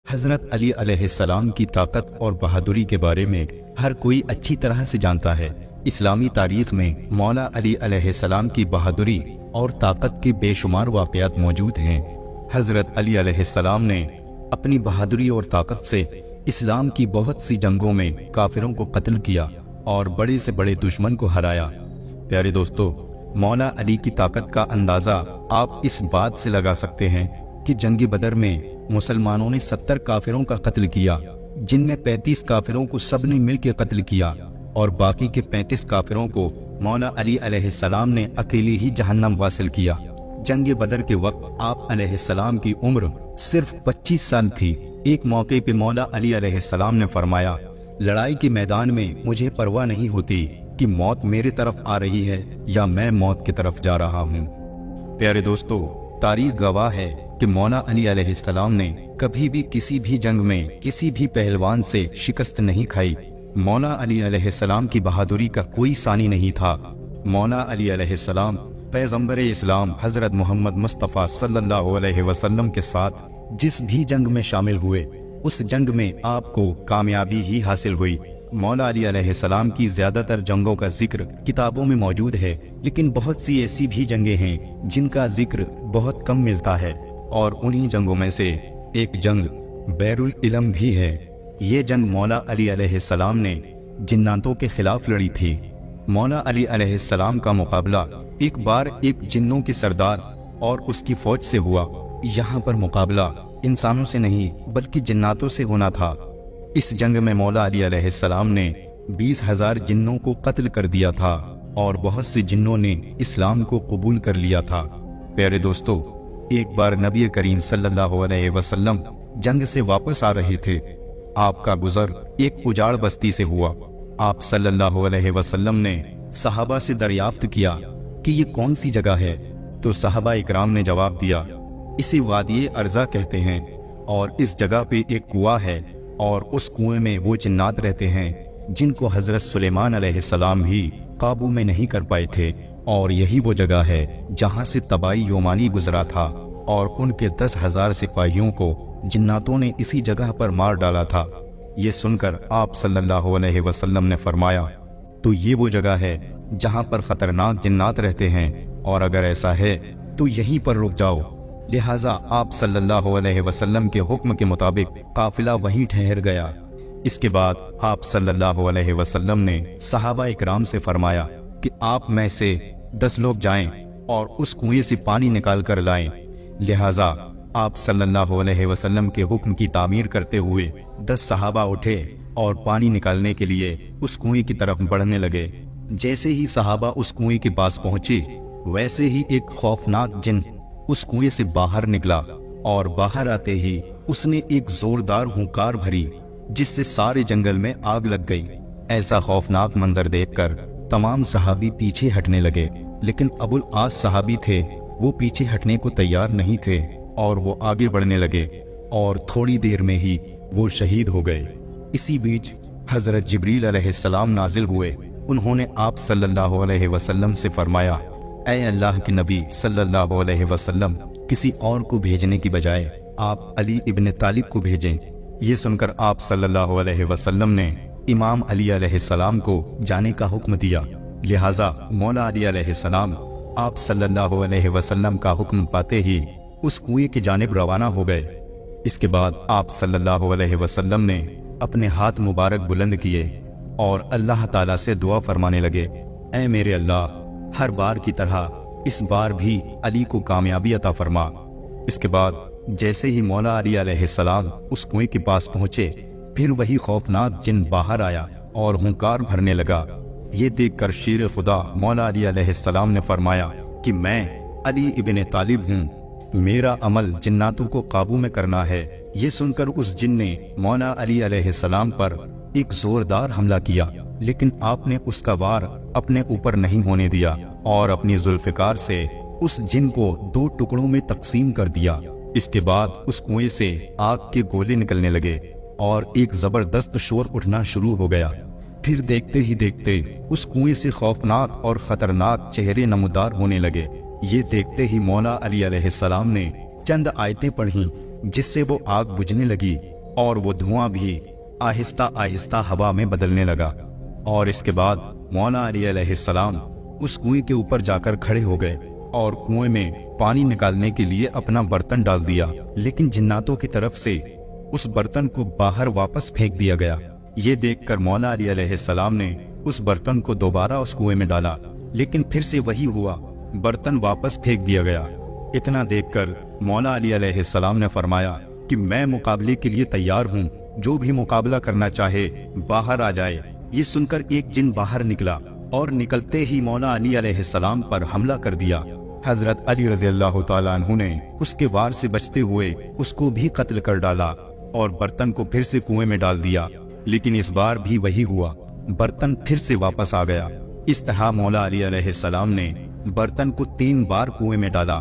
حضرت علی علیہ السلام کی طاقت اور بہادری کے بارے میں ہر کوئی اچھی طرح سے جانتا ہے۔ اسلامی تاریخ میں مولا علی علیہ السلام کی بہادری اور طاقت کے بے شمار واقعات موجود ہیں۔ حضرت علی علیہ السلام نے اپنی بہادری اور طاقت سے اسلام کی بہت سی جنگوں میں کافروں کو قتل کیا اور بڑے سے بڑے دشمن کو ہرایا۔ پیارے دوستو، مولا علی کی طاقت کا اندازہ آپ اس بات سے لگا سکتے ہیں کہ جنگ بدر میں مسلمانوں نے 70 کافروں کا قتل کیا، جن میں 35 کافروں کو سب نے مل کے قتل کیا اور باقی کے 35 کافروں کو مولا علی علیہ السلام نے اکیلے ہی جہنم واصل کیا۔ جنگ بدر کے وقت آپ علیہ السلام کی عمر صرف 25 سال تھی۔ ایک موقع پہ مولا علی علیہ السلام نے فرمایا، لڑائی کے میدان میں مجھے پرواہ نہیں ہوتی کہ موت میرے طرف آ رہی ہے یا میں موت کی طرف جا رہا ہوں۔ پیارے دوستو، تاریخ گواہ ہے کہ مولا علی علیہ السلام نے کبھی بھی کسی بھی جنگ میں کسی بھی پہلوان سے شکست نہیں کھائی۔ مولا علی علیہ السلام کی بہادری کا کوئی ثانی نہیں تھا۔ مولا علی علیہ السلام پیغمبر اسلام حضرت محمد مصطفیٰ صلی اللہ علیہ وسلم کے ساتھ جس بھی جنگ میں شامل ہوئے، اس جنگ میں آپ کو کامیابی ہی حاصل ہوئی۔ مولا علی علیہ السلام کی زیادہ تر جنگوں کا ذکر کتابوں میں موجود ہے، لیکن بہت سی ایسی بھی جنگیں ہیں جن کا ذکر بہت کم ملتا ہے، اور انہی جنگوں میں سے ایک جنگ بیر العلم بھی ہے۔ یہ جنگ مولا علی علیہ السلام نے جناتوں کے خلاف لڑی تھی۔ مولا علی علیہ السلام کا مقابلہ ایک بار ایک جنوں کے سردار اور اس کی فوج سے ہوا۔ یہاں پر مقابلہ انسانوں سے نہیں بلکہ جناتوں سے ہونا تھا۔ اس جنگ میں مولا علی علیہ السلام نے 20,000 جنوں کو قتل کر دیا تھا اور بہت سے جنوں نے اسلام کو قبول کر لیا تھا۔ پیارے دوستو، ایک بار نبی کریم صلی اللہ علیہ وسلم جنگ سے واپس آ رہے تھے۔ آپ کا گزر ایک اجاڑ بستی سے ہوا۔ آپ صلی اللہ علیہ وسلم نے صحابہ سے دریافت کیا کہ یہ کون سی جگہ ہے، تو صحابہ اکرام نے جواب دیا، اسے وادی ارزا کہتے ہیں، اور اس جگہ پہ ایک کنواں ہے، اور اس کنویں میں وہ جنات رہتے ہیں جن کو حضرت سلیمان علیہ السلام بھی قابو میں نہیں کر پائے تھے، اور یہی وہ جگہ ہے جہاں سے طبائی یومانی گزرا تھا اور ان کے 10,000 سپاہیوں کو جناتوں نے اسی جگہ پر مار ڈالا تھا۔ یہ سن کر آپ صلی اللہ علیہ وسلم نے فرمایا، تو یہ وہ جگہ ہے جہاں پر خطرناک جنات رہتے ہیں، اور اگر ایسا ہے تو یہیں پر رک جاؤ۔ لہٰذا آپ صلی اللہ علیہ وسلم کے حکم کے مطابق قافلہ وہیں ٹھہر گیا۔ اس کے بعد آپ صلی اللہ علیہ وسلم نے صحابہ اکرام سے فرمایا کہ آپ میں سے 10 لوگ جائیں اور اس کنویں سے پانی نکال کر لائیں۔ لہٰذا آپ صلی اللہ علیہ وسلم کے حکم کی تعمیر کرتے ہوئے 10 صحابہ اٹھے اور پانی نکالنے کے لیے اس کنویں کی طرف بڑھنے لگے۔ جیسے ہی صحابہ اس کنویں کے پاس پہنچے، ویسے ہی ایک خوفناک جن اس کنویں سے باہر نکلا، اور باہر آتے ہی اس نے ایک زوردار ہونکار بھری جس سے سارے جنگل میں آگ لگ گئی۔ ایسا خوفناک منظر دیکھ کر تمام صحابی پیچھے ہٹنے لگے، لیکن ابو العاص صحابی تھے، وہ پیچھے ہٹنے کو تیار نہیں تھے اور وہ آگے بڑھنے لگے، اور تھوڑی دیر میں ہی وہ شہید ہو گئے۔ اسی بیچ حضرت جبریل علیہ السلام نازل ہوئے۔ انہوں نے آپ صلی اللہ علیہ وسلم سے فرمایا، اے اللہ کے نبی صلی اللہ علیہ وسلم، کسی اور کو بھیجنے کی بجائے آپ علی ابن طالب کو بھیجیں۔ یہ سن کر آپ صلی اللہ علیہ وسلم نے امام علی علیہ السلام کو جانے کا حکم دیا۔ لہٰذا مولا علی علیہ السلام آپ صلی اللہ علیہ وسلم کا حکم پاتے ہی اس کنویں کی جانب روانہ ہو گئے۔ اس کے بعد آپ صلی اللہ علیہ وسلم نے اپنے ہاتھ مبارک بلند کیے اور اللہ تعالیٰ سے دعا فرمانے لگے، اے میرے اللہ، ہر بار کی طرح اس بار بھی علی کو کامیابی عطا فرما۔ اس کے بعد جیسے ہی مولا علی علیہ السلام اس کنویں کے پاس پہنچے، پھر وہی خوفناک جن باہر آیا اور ہنکار بھرنے لگا۔ یہ دیکھ کر شیر خدا مولا علی علیہ السلام نے فرمایا کہ میں علی ابن طالب ہوں، میرا عمل جناتوں کو قابو میں کرنا ہے۔ یہ سن کر اس جن نے مولا علی علیہ السلام پر ایک زوردار حملہ کیا، لیکن آپ نے اس کا وار اپنے اوپر نہیں ہونے دیا اور اپنی ذوالفقار سے اس جن کو 2 ٹکڑوں میں تقسیم کر دیا۔ اس کے بعد اس کنویں سے آگ کے گولے نکلنے لگے اور ایک زبردست شور اٹھنا شروع ہو گیا۔ پھر دیکھتے ہی دیکھتے اس کنویں سے خوفناک اور خطرناک چہرے نمودار ہونے لگے۔ یہ دیکھتے ہی مولا علی علیہ السلام نے چند آیتیں پڑھیں जिससे वो आग बुझने लगी और वो धुआं भी आहिस्ता आहिस्ता हवा में बदलने लगा। और इसके बाद मौला अली अलैहिस्सलाम उस कुएं के ऊपर जाकर खड़े हो गए और कुएं में पानी निकालने के लिए अपना बर्तन डाल दिया, लेकिन जिन्नातों की तरफ से उस बर्तन को बाहर वापस फेंक दिया गया। ये देखकर मौला अली अलैहिस्सलाम ने उस बर्तन को दोबारा उस कुएं में डाला, लेकिन फिर से वही हुआ, बर्तन वापस फेंक दिया गया। इतना देखकर मौला अली अलैहिस्सलाम ने फरमाया कि मैं मुकाबले के लिए तैयार हूँ, जो भी मुकाबला करना चाहे बाहर आ जाए। ये सुनकर एक जिन बाहर निकला और निकलते ही मौला अली अलैहिस्सलाम पर हमला कर दिया। हजरत अली रज़ियल्लाहु ताला अन्हु ने उसके वार से बचते हुए उसको भी कत्ल कर डाला और बर्तन को फिर से कुएं में डाल दिया, लेकिन इस बार भी वही हुआ, बर्तन फिर से वापस आ गया। इस तरह मौला अली अलैहिस्सलाम ने बर्तन को 3 बार कुएं में डाला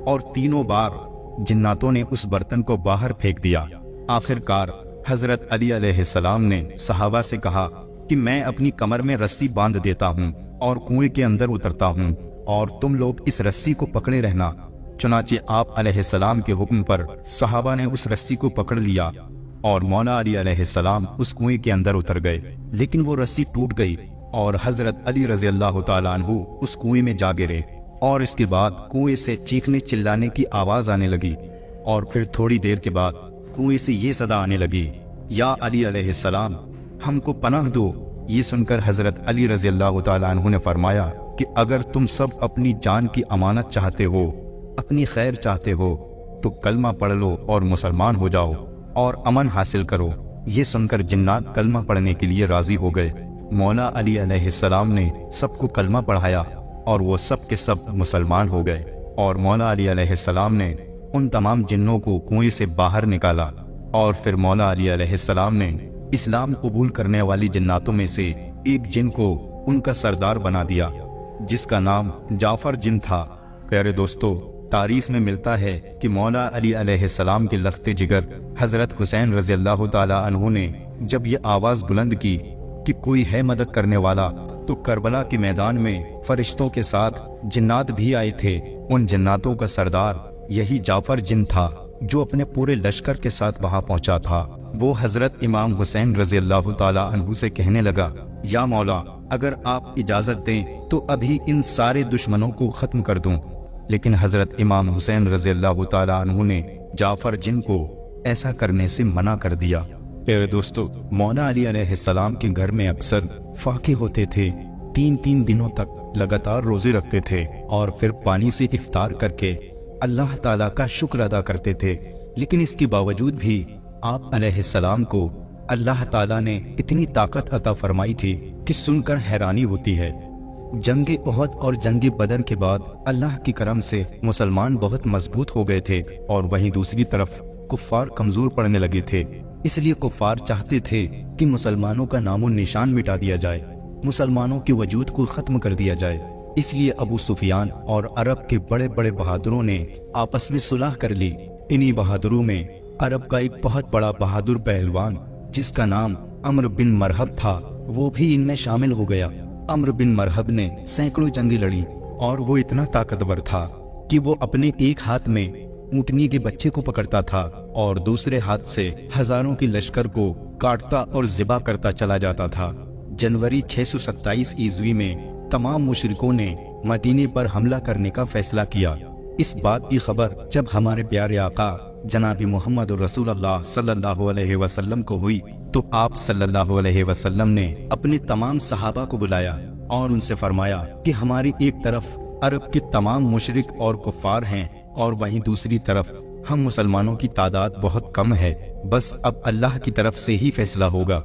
और तीनों बार जिन्नातों ने उस बर्तन को बाहर फेंक दिया। आखिरकार हजरत अली अलैहिस्सलाम ने सहाबा से कहा कि मैं अपनी कमर में रस्सी बांध देता हूँ और कुएं के अंदर उतरता हूँ और तुम लोग इस रस्सी को पकड़े रहना। चुनाचे आप अलैहिस्सलाम के हुक्म पर सहाबा ने उस रस्सी को पकड़ लिया और मौला अली अलैहिस्सलाम उस कुएं के अंदर उतर गए, लेकिन वो रस्सी टूट गई और हजरत अली रज़ियल्लाहु ताला अन्हु उस कुएं में जा गिरे। और इसके बाद कुएं से चीखने चिल्लाने की आवाज आने लगी और फिर थोड़ी देर के बाद कुएं से ये सदा आने लगी, या अली अलैहिस्सलाम हमको पनाह दो। ये सुनकर हजरत अली रज़ियल्लाहु ताला अन्हु ने फरमाया कि अगर तुम सब अपनी जान की अमानत चाहते हो, अपनी खैर चाहते हो, तो कलमा पढ़ लो और मुसलमान हो जाओ और अमन हासिल करो। ये सुनकर जिन्नात कलमा पढ़ने के लिए राजी हो गए। मौला अली अलैहिस्सलाम ने सबको कलमा पढ़ाया और वो सब के सब मुसलमान हो गए। और मौला अली अलैहिस्सलाम ने उन तमाम जिन्नों को कुएं से बाहर निकाला और फिर मौला अली अलैहिस्सलाम ने इस्लाम कबूल करने वाली जिन्नातों में से एक जिन को उनका सरदार बना दिया, जिसका नाम जाफर जिन था। प्यारे दोस्तों, तारीख में मिलता है कि मौला अली अलैहिस्सलाम के लख्ते जिगर हजरत हुसैन रज़ियल्लाहु ताला अन्हु ने जब ये आवाज बुलंद की कि कोई है मदद करने वाला, तो करबला के मैदान में फरिश्तों के साथ जिन्नात भी आए थे। उन जिन्नातों का सरदार यही जाफर जिन था, जो अपने पूरे लश्कर के साथ वहां पहुंचा था। वो हजरत इमाम हुसैन रज़ियल्लाहु ताला अन्हु से कहने लगा, या मौला, अगर आप इजाजत दें तो अभी इन सारे दुश्मनों को खत्म कर दूं। लेकिन हजरत इमाम हुसैन रज़ियल्लाहु ताला अन्हु ने जाफर जिन को ऐसा करने से मना कर दिया। प्यारे दोस्तों, मौला अली अलैहिस्सलाम के घर में अक्सर फाके होते थे। 3-3 दिनों तक लगातार रोजे रखते थे और फिर पानी से इफ्तार करके अल्लाह ताला का शुक्र अदा करते थे। लेकिन इसके बावजूद भी आप अलैहिस्सलाम को अल्लाह ताला ने इतनी ताकत अता फरमाई थी कि सुनकर हैरानी होती है। जंगे उहद और जंगे बदर के बाद अल्लाह की करम से मुसलमान बहुत मजबूत हो गए थे और वहीं दूसरी तरफ कुफ्फार कमजोर पड़ने लगे थे। इसलिए कुफ्फार चाहते थे कि मुसलमानों का नामो निशान मिटा दिया जाए, मुसलमानों के वजूद को खत्म कर दिया जाए। इसलिए अबू सुफियान और अरब के बड़े बड़े बहादुरों ने आपस में सुलह कर ली। इन्हीं बहादुरों में अरब का एक बहुत बड़ा बहादुर पहलवान जिसका नाम अम्र बिन मरहब था, वो भी इनमें शामिल हो गया। अम्र बिन मरहब ने सैकड़ों जंगें लड़ी और वो इतना ताकतवर था कि वो अपने एक हाथ में ऊँटनी के बच्चे को पकड़ता था और दूसरे हाथ से हजारों के लश्कर को काटता और ज़िबा करता चला जाता था। जनवरी 627 ईस्वी में तमाम मुशरिकों ने मदीने पर हमला करने का फैसला किया। इस बात की खबर जब हमारे प्यारे आका जनाबी मोहम्मद रसूलुल्लाह सल्लल्लाहु अलैहि वसल्लम को हुई, तो आप सल्लल्लाहु अलैहि वसल्लम ने अपने तमाम सहाबा को बुलाया और उनसे फरमाया कि हमारी एक तरफ अरब के तमाम मुशरिक और कुफ्फार हैं और वहीं दूसरी तरफ हम मुसलमानों की तादाद बहुत कम है, बस अब अल्लाह की तरफ से ही फैसला होगा।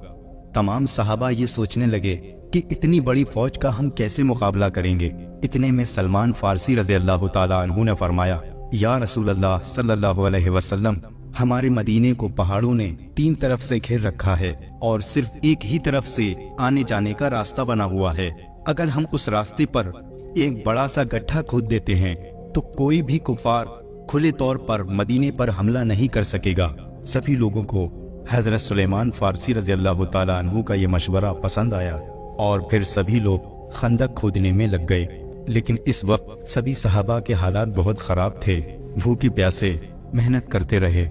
तमाम सहाबा ये सोचने लगे कि इतनी बड़ी फौज का हम कैसे मुकाबला करेंगे। इतने में सलमान फारसी रज़ियल्लाहु ताला अन्हु ने फरमाया, या रसूलल्लाह सल्लल्लाहु अलैहि वसल्लम, हमारे मदीने को पहाड़ों ने 3 तरफ से घेर रखा है और सिर्फ एक ही तरफ से आने जाने का रास्ता बना हुआ है। अगर हम उस रास्ते पर एक बड़ा सा गड्ढा खोद देते हैं तो कोई भी कुफार खुले तौर पर मदीने पर हमला नहीं कर सकेगा। सभी लोगों को हजरत सुलेमान फारसी रज़ियल्लाहु ताला अन्हु का ये मशवरा पसंद आया और फिर सभी लोग खंदक खोदने में लग गए। लेकिन इस वक्त सभी सहाबा के हालात बहुत खराब थे। भूखे प्यासे मेहनत करते रहे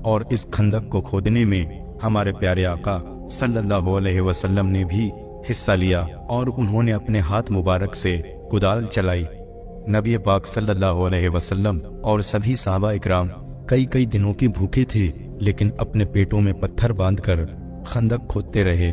اور اس खंदक को खोदने में हमारे प्यारे आका सल्लल्लाहु अलैहि वसल्लम ने भी हिस्सा लिया और उन्होंने अपने हाथ मुबारक से कुदाल चलाई। नबी पाक सल्लल्लाहु अलैहि वसल्लम और सभी सहाबा इकराम कई कई दिनों के भूखे थे, लेकिन अपने पेटों में पत्थर बांधकर खंदक खोदते रहे।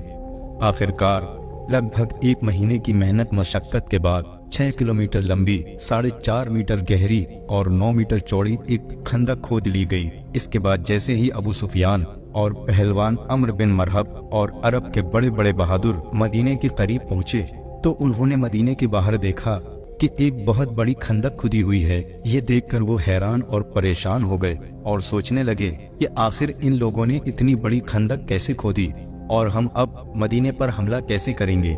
आखिरकार लगभग 1 महीने की मेहनत मशक्कत के बाद 6 किलोमीटर लंबी, 4.5 मीटर गहरी और 9 मीटर चौड़ी एक खंदक खोद ली गई। इसके बाद जैसे ही अबू सुफियान और पहलवान अम्र बिन मरहब और अरब के बड़े बड़े बहादुर मदीने के करीब पहुंचे तो उन्होंने मदीने के बाहर देखा कि एक बहुत बड़ी खंदक खुदी हुई है। ये देखकर वो हैरान और परेशान हो गए और सोचने लगे कि आखिर इन लोगों ने इतनी बड़ी खंदक कैसे खोदी और हम अब मदीने पर हमला कैसे करेंगे।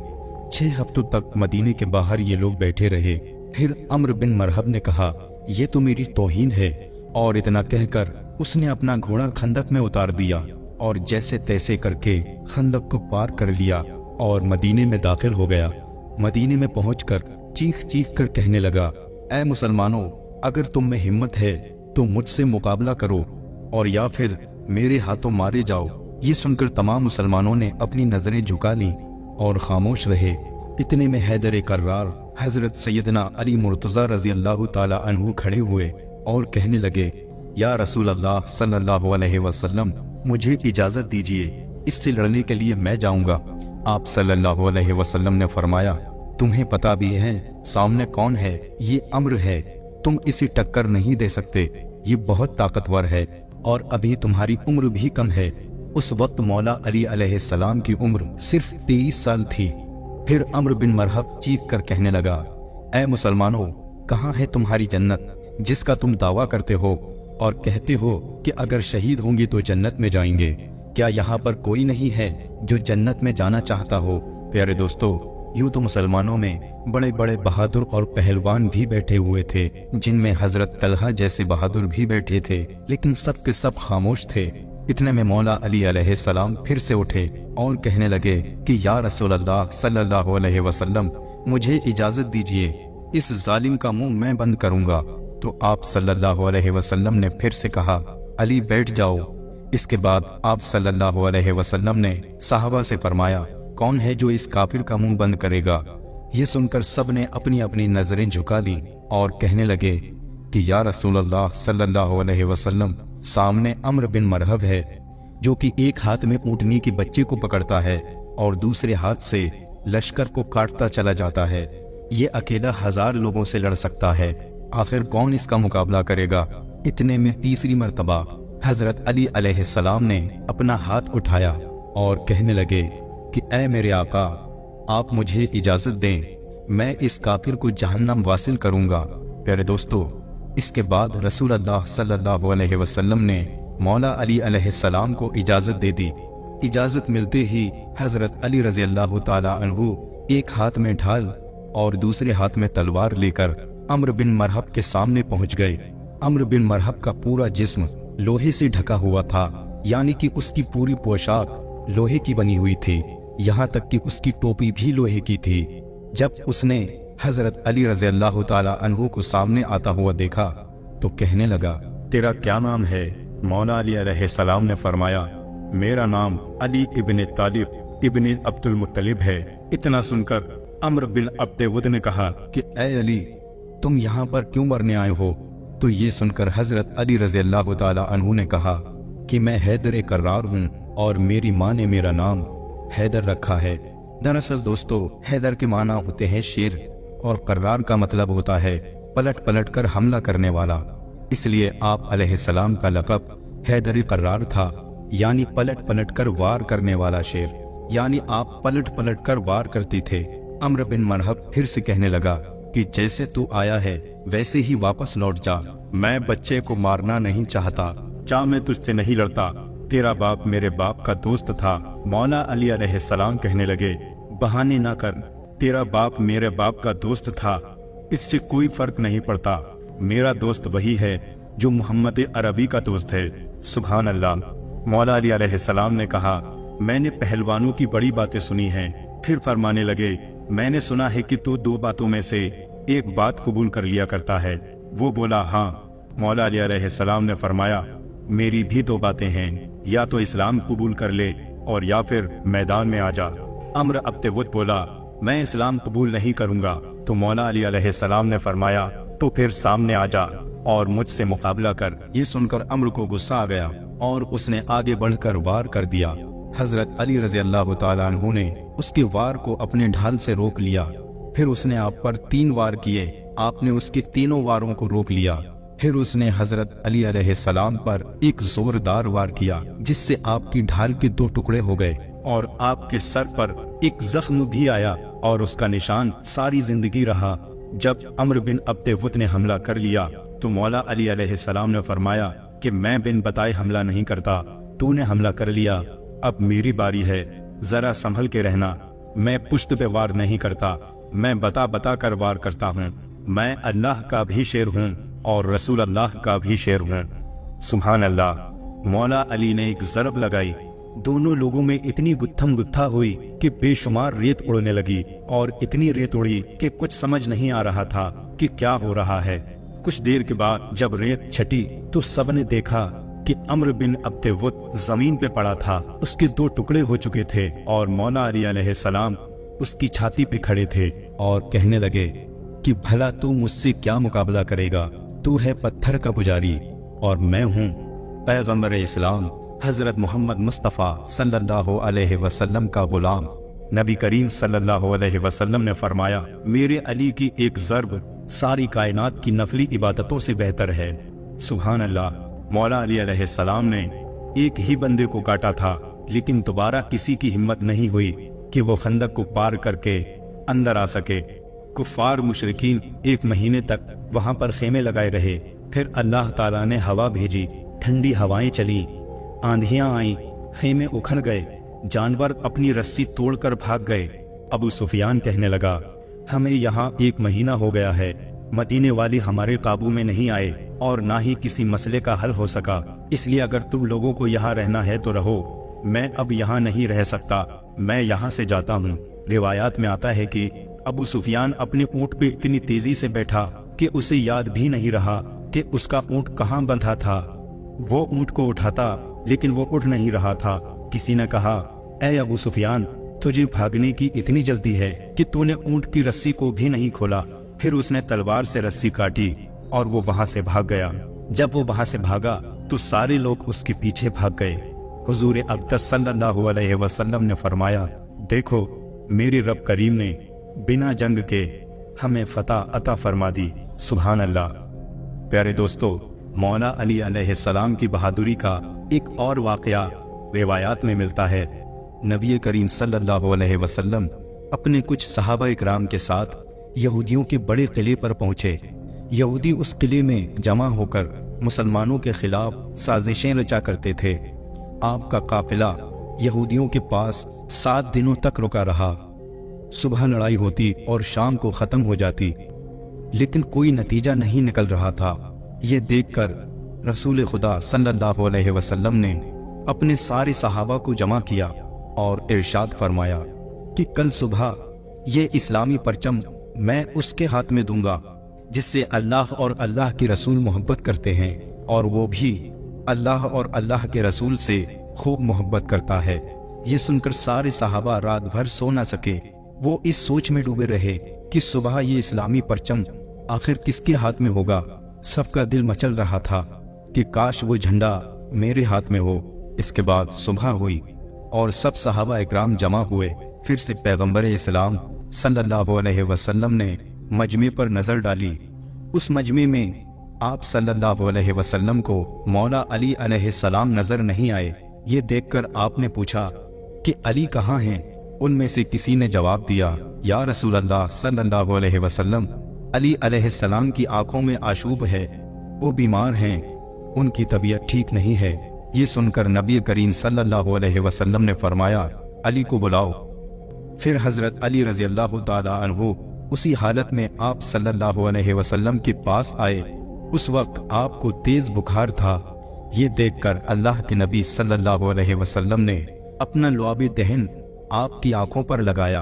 6 हफ्तों तक मदीने के बाहर ये लोग बैठे रहे। फिर अम्र बिन मरहब ने कहा, ये तो मेरी तौहीन है, और इतना कहकर उसने अपना घोड़ा खंदक में उतार दिया और जैसे तैसे करके खंदक को पार कर लिया और मदीने में दाखिल हो गया। मदीने में पहुंचकर चीख चीख कर कहने लगा, ऐ मुसलमानों, अगर तुम में हिम्मत है तो मुझसे मुकाबला करो और या फिर मेरे हाथों मारे जाओ। ये सुनकर तमाम मुसलमानों ने अपनी नजरें झुका ली और खामोश रहे। इतने में हैदर कर्रार हजरत सैयदना अली मुर्तज़ा रज़ी अल्लाह ताला अन्हु खड़े हुए और कहने लगे, या रसूल अल्लाह सल्लल्लाहु अलैहि वसल्लम, मुझे इजाजत दीजिए, इससे लड़ने के लिए मैं जाऊंगा। आप सल्लल्लाहु अलैहि वसल्लम ने फरमाया, तुम्हें पता भी है सामने कौन है? ये अम्र है, तुम इसे टक्कर नहीं दे सकते, ये बहुत ताकतवर है और अभी तुम्हारी उम्र भी कम है। उस वक्त मौला अली अलैहिस्सलाम की उम्र सिर्फ 23 साल थी। फिर अम्र बिन मरहब चीख कर कहने लगा, ऐ मुसलमानों, कहाँ है तुम्हारी जन्नत जिसका तुम दावा करते हो और कहते हो कि अगर शहीद होंगे तो जन्नत में जाएंगे? क्या यहाँ पर कोई नहीं है जो जन्नत में जाना चाहता हो? प्यारे दोस्तों, यूं तो मुसलमानों में बड़े बड़े बहादुर और पहलवान भी बैठे हुए थे, जिनमें हजरत तलहा जैसे बहादुर भी बैठे थे, लेकिन सब के सब खामोश थे। इतने में मौला अली अलैहिस्सलाम फिर से उठे और कहने लगे कि या रसूल अल्लाह सल्लल्लाहु अलैहि वसल्लम, मुझे इजाजत दीजिए, इस जालिम का मुंह मैं बंद करूंगा। तो आप सल्लल्लाहु अलैहि वसल्लम ने फिर से कहा, अली बैठ जाओ। इसके बाद आप सल्लल्लाहु अलैहि वसल्लम ने साहबा से फरमाया, कौन है जो इस काफिर का मुंह बंद करेगा? ये सुनकर सब ने अपनी अपनी नजरें झुका ली और कहने लगे कि या रसूल अल्लाह सल्लल्लाहु अलैहि वसल्लम, सामने अम्र बिन मरहब है जो कि एक हाथ में ऊँटनी के बच्चे को पकड़ता है और दूसरे हाथ से लश्कर को काटता चला जाता है। ये अकेला 1000 लोगों से लड़ सकता है, आखिर कौन इसका मुकाबला करेगा? इतने में तीसरी मर्तबा हजरत अली अलैहिस्सलाम ने अपना हाथ उठाया और कहने लगे कि ऐ मेरे आका, आप मुझे इजाजत दें, मैं इस काफिर को जहन्नम वासिल करूंगा। प्यारे दोस्तों, इसके बाद रसूल अल्लाह सल्लल्लाहु अलैहि वसल्लम ने मौला अली अलैहिस्सलाम को इजाजत दे दी। इजाजत मिलते ही हजरत अली रज़ी अल्लाह ताला अन्हु एक हाथ में ढाल और दूसरे हाथ में तलवार लेकर अम्र बिन मरहब के सामने पहुंच गए। अम्र बिन मरहब का पूरा जिस्म लोहे से ढका हुआ था, यानी कि उसकी पूरी पोशाक लोहे की बनी हुई थी, यहाँ तक कि उसकी टोपी भी लोहे की थी। जब उसने हजरत अली रज़ी अल्लाह ताला अन्हु को सामने आता हुआ देखा तो कहने लगा, तेरा क्या नाम है? मौला अली अलैहिस्सलाम ने फरमाया, मेरा नाम अली इब्न तालिब इब्न अब्दुल मुत्तलिब है। इतना सुनकर अम्र बिन अब्द ने कहा कि ऐ अली, तुम यहाँ पर क्यों मरने आए हो? तो ये सुनकर हजरत अली रज़ी अल्लाह ताला अन्हु ने कहा कि मैं हैदर कर्रार हूँ और मेरी माँ ने मेरा नाम हैदर रखा है। दरअसल दोस्तों, हैदर के माना होते हैं शेर और कर्रार का मतलब होता है पलट पलट कर हमला करने वाला। इसलिए आप अलैहिस्सलाम का लक़ब हैदर कर्रार था, यानी पलट पलट कर वार करने वाला शेर, यानी आप पलट पलट कर वार करते थे। अम्र बिन मरहब फिर से कहने लगा कि जैसे तू आया है वैसे ही वापस लौट जा। मैं बच्चे को मारना नहीं चाहता, चाह मैं तुझसे नहीं लड़ता, तेरा बाप मेरे बाप का दोस्त था। मौला अली अलैहिस्सलाम कहने लगे, बहाने ना कर, तेरा बाप मेरे बाप का दोस्त था, इससे कोई फर्क नहीं पड़ता। मेरा दोस्त वही है जो मोहम्मद अरबी का दोस्त है। सुभान अल्लाह। मौला अली अलैहिस्सलाम ने कहा, मैंने पहलवानों की बड़ी बातें सुनी हैं। फिर फरमाने लगे, मैंने सुना है कि तू 2 बातों में से एक बात कबूल कर लिया करता है। वो बोला, हाँ। मौला अली अलैहिस्सलाम ने फरमाया, मेरी भी दो बातें हैं, या तो इस्लाम कबूल कर ले और या फिर मैदान में आ जा। अम्र अब्तेवुत बोला, मैं इस्लाम कबूल नहीं करूंगा। तो मौला अली अलैहिस्सलाम ने फरमाया, तो फिर सामने आ जा और मुझसे मुकाबला कर। ये सुनकर अम्र को गुस्सा आ गया और उसने आगे बढ़कर वार कर दिया। हजरत अली रज़ी अल्लाह तआला अन्हु ने उसके वार को अपने ढाल से रोक लिया। फिर उसने आप पर 3 वार किए। आपने उसके तीनों वारों को रोक लिया। फिर उसने हजरत अली अलैहिस्सलाम पर एक जोरदार वार किया, जिससे आपकी ढाल के 2 टुकड़े हो गए और आपके सर पर एक जख्म भी आया और उसका निशान सारी जिंदगी रहा। जब अम्र बिन अब्तेवुत ने हमला कर लिया तो मौला अली अलैहिस्सलाम ने फरमाया कि मैं बिन बताए हमला नहीं करता, तूने हमला कर लिया, अब मेरी बारी है, जरा संभल के रहना। मैं पुश्त पे वार नहीं करता, मैं बता बता कर वार करता हूँ। मैं अल्लाह का भी शेर हूँ और रसूल अल्लाह का भी शेर हूँ। सुभान अल्लाह। मौला अली ने एक ज़रब लगाई। दोनों लोगों में इतनी गुत्थम गुत्था हुई कि बेशुमार रेत उड़ने लगी और इतनी रेत उड़ी कि कुछ समझ नहीं आ रहा था कि क्या हो रहा है। कुछ देर के बाद जब रेत छटी तो सबने देखा कि अम्र बिन अब्तेवुत जमीन पे पड़ा था। उसके 2 टुकड़े हो चुके थे और मौला अली अलैहिस्सलाम उसकी छाती पे खड़े थे और कहने लगे कि भला तू मुझसे क्या मुकाबला करेगा? तू है पत्थर का पुजारी और मैं हूँ पैगंबर इस्लाम हजरत मोहम्मद मुस्तफ़ा सल्लल्लाहु अलैहि वसल्लम का गुलाम। नबी करीम सल्लल्लाहु अलैहि वसल्लम ने फरमाया, मेरे अली की एक ज़र्ब सारी कायनात की नफली इबादतों से बेहतर है। सुभान अल्लाह। मौला अली अलैहिस्सलाम ने एक ही बंदे को काटा था, लेकिन दोबारा किसी की हिम्मत नहीं हुई कि वो खंदक को पार करके अंदर आ सके। कुफ्फार मुशरिकीन 1 महीने तक वहां पर खेमे लगाए रहे। फिर अल्लाह ताला ने हवा भेजी, ठंडी हवाएं चली, आंधियां आईं, खेमे उखड़ गए, जानवर अपनी रस्सी तोड़कर भाग गए। अबू सुफियान कहने लगा, हमें यहाँ 1 महीना हो गया है, मदीने वाली हमारे काबू में नहीं आए और ना ही किसी मसले का हल हो सका, इसलिए अगर तुम लोगों को यहाँ रहना है तो रहो, मैं अब यहाँ नहीं रह सकता, मैं यहाँ से जाता हूँ। रिवायात में आता है कि अबू सुफियान अपने ऊँट पे इतनी तेजी से बैठा कि उसे याद भी नहीं रहा कि उसका ऊँट कहाँ बंधा था। वो ऊँट को उठाता लेकिन वो उठ नहीं रहा था। किसी ने कहा, ऐ अबू सुफियान, तुझे भागने की इतनी जल्दी है कि तूने ऊँट की रस्सी को भी नहीं खोला। फिर उसने तलवार से रस्सी काटी और वो वहां से भाग गया। जब वो वहां से भागा तो सारे लोग उसके पीछे भाग गए। हुजूर अक़दस सल्लल्लाहु अलैहि वसल्लम ने फरमाया, देखो मेरे रब करीम ने बिना जंग के हमें फतह अता फरमा दी। सुभान अल्लाह। प्यारे दोस्तों, मौला अली अलैहिस्सलाम की बहादुरी का एक और वाकया रिवायात में मिलता है। नबी करीम सल्लल्लाहु अलैहि वसल्लम अपने कुछ सहाबा इकराम के साथ यहूदियों के बड़े किले पर पहुंचे। यहूदी उस किले में जमा होकर मुसलमानों के खिलाफ साजिशें रचा करते थे। आपका काफिला यहूदियों के पास 7 दिनों तक रुका रहा। सुबह लड़ाई होती और शाम को खत्म हो जाती, लेकिन कोई नतीजा नहीं निकल रहा था। ये देखकर रसूल खुदा सल्लल्लाहु अलैहि वसल्लम ने अपने सारे सहाबा को जमा किया और इरशाद फरमाया कि कल सुबह ये इस्लामी परचम मैं उसके हाथ में दूंगा जिससे अल्लाह और अल्लाह के रसूल मोहब्बत करते हैं, और वो भी अल्लाह और अल्लाह के रसूल से खूब मोहब्बत करता है। ये सुनकर सारे सहाबा रात भर सो न सके। वो इस सोच में डूबे रहे कि सुबह ये इस्लामी परचम आखिर किसके हाथ में होगा। सबका दिल मचल रहा था कि काश वो झंडा मेरे हाथ में हो। इसके बाद सुबह हुई और सब सहाबा इकराम जमा हुए। फिर से पैगंबर इस्लाम सल्लल्लाहु अलैहि वसल्लम ने मजमे पर नजर डाली। उस मजमे में आप सल्लल्लाहु अलैहि वसल्लम को मौला अली अलैहिस्सलाम नजर नहीं आए। ये देखकर आपने पूछा कि अली कहाँ हैं? उनमें से किसी ने जवाब दिया, या रसूल अल्लाह सल्लल्लाहु अलैहि वसल्लम, अली अलैहिस्सलाम की आंखों में आशूब है, वो बीमार हैं, उनकी तबीयत ठीक नहीं है। ये सुनकर नबी करीम सल्लल्लाहु अलैहि वसल्लम ने फरमाया, अली को बुलाओ। फिर हजरत अली रज़ी अल्लाह ताला अन्हु उसी हालत में आप सल्लल्लाहु अलैहि वसल्लम के पास आए। उस वक्त आपको तेज बुखार था। ये देखकर अल्लाह के नबी सल्लल्लाहु अलैहि वसल्लम ने अपना लुआबे दहन आपकी आंखों पर लगाया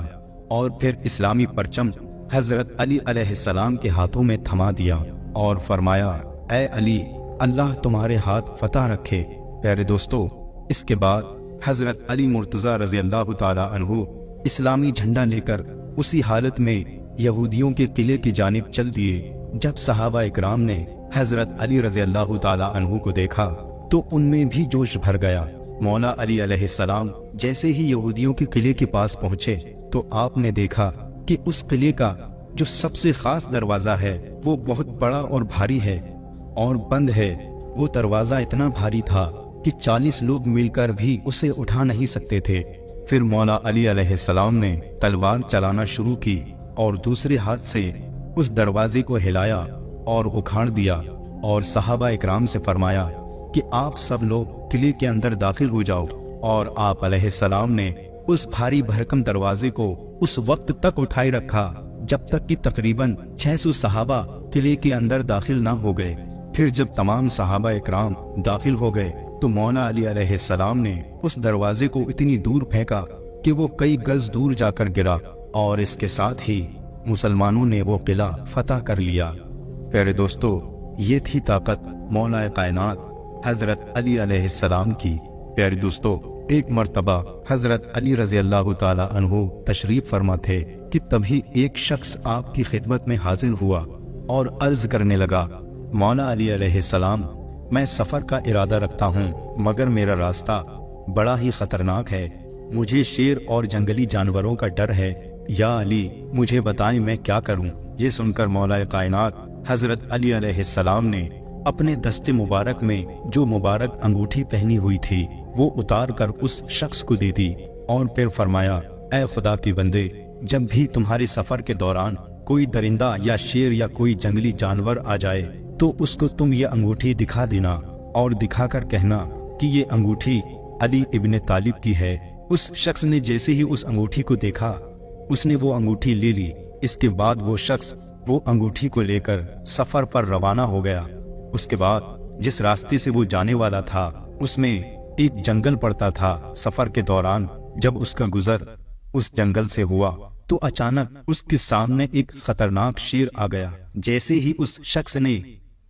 और फिर इस्लामी परचम हजरत अली अलैहिस्सलाम के हाथों में थमा दिया और फरमाया, ऐ अली, اللہ تمہارے ہاتھ فتح رکھے۔ پیارے دوستو، اس کے بعد حضرت علی مرتضیٰ رضی اللہ تعالی عنہ اسلامی جھنڈا لے کر اسی حالت میں یہودیوں کے قلعے کی جانب چل دیے۔ جب صحابہ اکرام نے حضرت علی رضی اللہ تعالی عنہ کو دیکھا تو ان میں بھی جوش بھر گیا۔ مولا علی علیہ السلام جیسے ہی یہودیوں کے قلعے کے پاس پہنچے تو آپ نے دیکھا کہ اس قلعے کا جو سب سے خاص دروازہ ہے وہ بہت بڑا اور بھاری ہے اور بند ہے۔ وہ دروازہ اتنا بھاری تھا کہ 40 لوگ مل کر بھی اسے اٹھا نہیں سکتے تھے۔ پھر مولا علی علیہ السلام نے تلوار چلانا شروع کی اور دوسرے ہاتھ سے اس دروازے کو ہلایا اور اکھاڑ دیا اور صحابہ اکرام سے فرمایا کہ آپ سب لوگ قلعے کے اندر داخل ہو جاؤ، اور آپ علیہ السلام نے اس بھاری بھرکم دروازے کو اس وقت تک اٹھائے رکھا جب تک کہ تقریباً 600 صحابہ قلعے کے اندر داخل نہ ہو گئے۔ پھر جب تمام صحابہ اکرام داخل ہو گئے تو مولا علی علیہ السلام نے اس دروازے کو اتنی دور پھینکا کہ وہ کئی گز دور جا کر گرا، اور اس کے ساتھ ہی مسلمانوں نے وہ قلعہ فتح کر لیا۔ پیارے دوستو، یہ تھی طاقت مولا کائنات حضرت علی علیہ السلام کی۔ پیارے دوستو، ایک مرتبہ حضرت علی رضی اللہ تعالی عنہ تشریف فرما تھے کہ تبھی ایک شخص آپ کی خدمت میں حاضر ہوا اور عرض کرنے لگا، مولا علی علیہ السلام، میں سفر کا ارادہ رکھتا ہوں مگر میرا راستہ بڑا ہی خطرناک ہے، مجھے شیر اور جنگلی جانوروں کا ڈر ہے، یا علی مجھے بتائیں میں کیا کروں۔ یہ سن کر مولا کائنات حضرت علی علیہ السلام نے اپنے دست مبارک میں جو مبارک انگوٹھی پہنی ہوئی تھی وہ اتار کر اس شخص کو دے دی اور پھر فرمایا، اے خدا کے بندے، جب بھی تمہارے سفر کے دوران کوئی درندہ یا شیر یا کوئی جنگلی جانور آ جائے تو اس کو تم یہ انگوٹھی دکھا دینا اور دکھا کر کہنا کہ یہ انگوٹھی علی ابن طالب کی ہے۔ اس شخص نے جیسے ہی اس انگوٹھی کو دیکھا اس نے وہ انگوٹھی لے لی۔ اس کے بعد وہ شخص وہ انگوٹھی کو لے کر سفر پر روانہ ہو گیا۔ اس کے بعد جس راستے سے وہ جانے والا تھا اس میں ایک جنگل پڑتا تھا۔ سفر کے دوران جب اس کا گزر اس جنگل سے ہوا تو اچانک اس کے سامنے ایک خطرناک شیر آ گیا۔ جیسے ہی اس شخص نے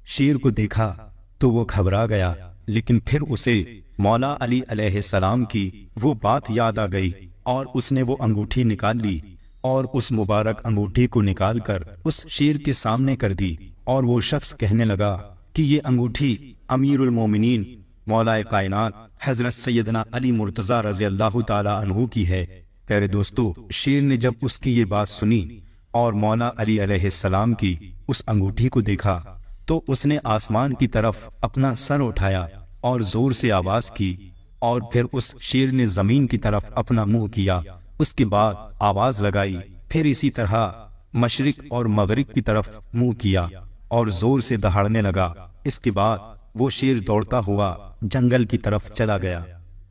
شیر کو دیکھا تو وہ گھبرا گیا، لیکن پھر اسے مولا علی علیہ السلام کی وہ بات یاد آ گئی اور اس نے وہ انگوٹھی نکال لی اور اس مبارک انگوٹھی کو نکال کر اس شیر کے سامنے کر دی، اور وہ شخص کہنے لگا کہ یہ انگوٹھی امیر المومنین مولا کائنات حضرت سیدنا علی مرتضیٰ رضی اللہ تعالی عنہ کی ہے۔ پیارے دوستو، شیر نے جب اس کی یہ بات سنی اور مولا علی علیہ السلام کی اس انگوٹھی کو دیکھا تو اس نے آسمان کی طرف اپنا سر اٹھایا اور زور سے آواز کی، اور پھر اس شیر نے زمین کی طرف اپنا منہ کیا۔ اس کے بعد آواز لگائی، پھر اسی طرح مشرق اور مغرب کی طرف منہ کیا اور زور سے دہاڑنے لگا۔ اس کے بعد وہ شیر دوڑتا ہوا جنگل کی طرف چلا گیا۔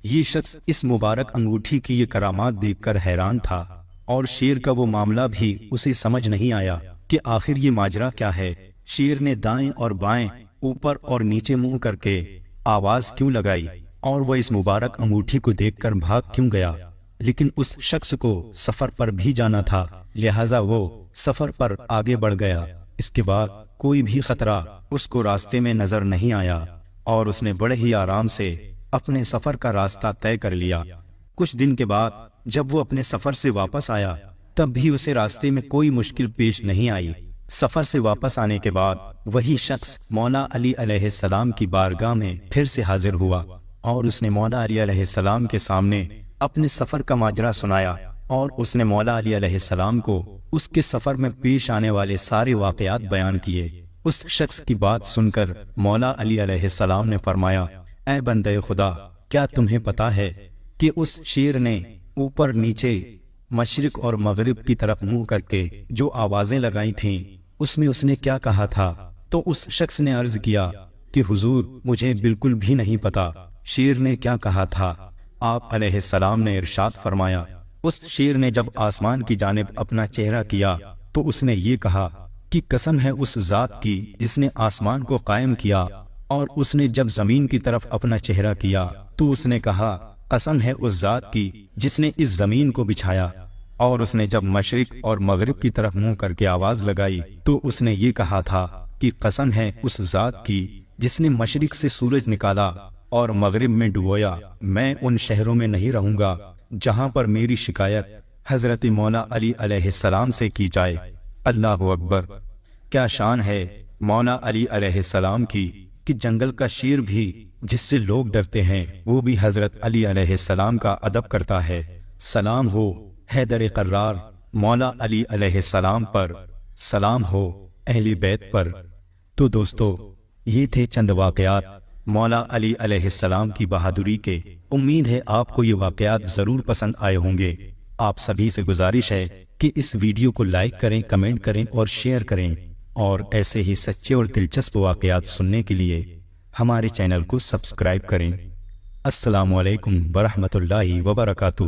یہ شخص اس مبارک انگوٹھی کی یہ کرامات دیکھ کر حیران تھا، اور شیر کا وہ معاملہ بھی اسے سمجھ نہیں آیا کہ آخر یہ ماجرا کیا ہے۔ شیر نے دائیں اور بائیں، اوپر اور نیچے منہ کر کے آواز کیوں لگائی، اور وہ اس مبارک انگوٹھی کو دیکھ کر بھاگ کیوں گیا؟ لیکن اس شخص کو سفر پر بھی جانا تھا، لہٰذا وہ سفر پر آگے بڑھ گیا۔ اس کے بعد کوئی بھی خطرہ اس کو راستے میں نظر نہیں آیا، اور اس نے بڑے ہی آرام سے اپنے سفر کا راستہ طے کر لیا۔ کچھ دن کے بعد جب وہ اپنے سفر سے واپس آیا تب بھی اسے راستے میں کوئی مشکل پیش نہیں آئی۔ سفر سے واپس آنے کے بعد وہی شخص مولا علی علیہ السلام کی بارگاہ میں پھر سے حاضر ہوا، اور اس نے مولا علی علیہ السلام کے سامنے اپنے سفر کا ماجرا سنایا، اور اس نے مولا علی علیہ السلام کو اس کے سفر میں پیش آنے والے سارے واقعات بیان کیے۔ اس شخص کی بات سن کر مولا علی علیہ السلام نے فرمایا، اے بندے خدا، کیا تمہیں پتا ہے کہ اس شیر نے اوپر نیچے مشرق اور مغرب کی طرف منہ کر کے جو آوازیں لگائی تھیں اس میں اس نے کیا کہا تھا؟ تو اس شخص نے عرض کیا کہ حضور مجھے بالکل بھی نہیں پتا، شیر نے کیا کہا تھا؟ آپ علیہ السلام نے ارشاد فرمایا، اس شیر نے جب آسمان کی جانب اپنا چہرہ کیا تو اس نے یہ کہا کہ قسم ہے اس ذات کی جس نے آسمان کو قائم کیا، اور اس نے جب زمین کی طرف اپنا چہرہ کیا تو اس نے کہا قسم ہے اس ذات کی جس نے اس زمین کو بچھایا، اور اس نے جب مشرق اور مغرب کی طرف منہ کر کے آواز لگائی تو اس نے یہ کہا تھا کہ قسم ہے اس ذات کی جس نے مشرق سے سورج نکالا اور مغرب میں ڈبویا، میں ان شہروں میں نہیں رہوں گا جہاں پر میری شکایت حضرت مولا علی علیہ السلام سے کی جائے۔ اللہ اکبر! کیا شان ہے مولا علی علیہ السلام کی کہ جنگل کا شیر بھی جس سے لوگ ڈرتے ہیں وہ بھی حضرت علی علیہ السلام کا ادب کرتا ہے۔ سلام ہو حیدر قرار مولا علی علیہ السلام پر، سلام ہو اہل بیت پر۔ تو دوستو، یہ تھے چند واقعات مولا علی علیہ السلام کی بہادری کے۔ امید ہے آپ کو یہ واقعات ضرور پسند آئے ہوں گے۔ آپ سبھی سے گزارش ہے کہ اس ویڈیو کو لائک کریں، کمنٹ کریں اور شیئر کریں، اور ایسے ہی سچے اور دلچسپ واقعات سننے کے لیے ہمارے چینل کو سبسکرائب کریں۔ السلام علیکم ورحمۃ اللہ وبرکاتہ۔